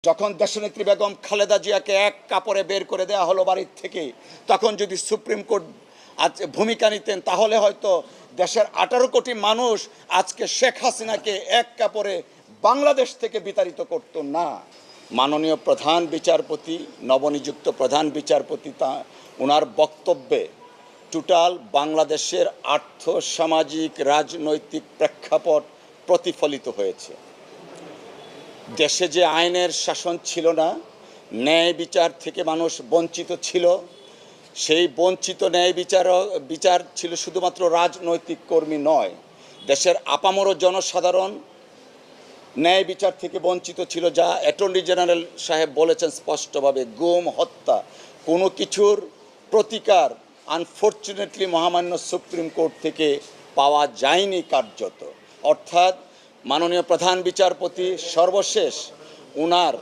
যখন দেশনেত্রী বেগম খালেদা জিয়াকে এক কাপড়ে বের করে দেওয়া হলো বাড়ির থেকে, তখন যদি সুপ্রিম কোর্ট আজ ভূমিকা নিতেন তাহলে হয়তো দেশের 18 কোটি মানুষ আজকে শেখ হাসিনাকে এক কাপড়ে বাংলাদেশ থেকে বিতাড়িত করত না। মাননীয় প্রধান বিচারপতি, নবনিযুক্ত প্রধান বিচারপতি ওনার বক্তব্যে টোটাল বাংলাদেশের আর্থ সামাজিক রাজনৈতিক প্রেক্ষাপট প্রতিফলিত হয়েছে। দেশে যে আইনের শাসন ছিল না, ন্যায় বিচার থেকে মানুষ বঞ্চিত ছিল, সেই বঞ্চিত ন্যায় বিচার ছিল শুধুমাত্র রাজনৈতিক কর্মী নয়, দেশের আপামর জনসাধারণ ন্যায় বিচার থেকে বঞ্চিত ছিল, যা অ্যাটর্নি জেনারেল সাহেব বলেছেন স্পষ্টভাবে। গুম, হত্যা, কোনো কিছুর প্রতিকার আনফর্চুনেটলি মহামান্য সুপ্রিম কোর্ট থেকে পাওয়া যায়নি কার্যত। অর্থাৎ মাননীয় প্রধান বিচারপতি সর্বশেষ ওনার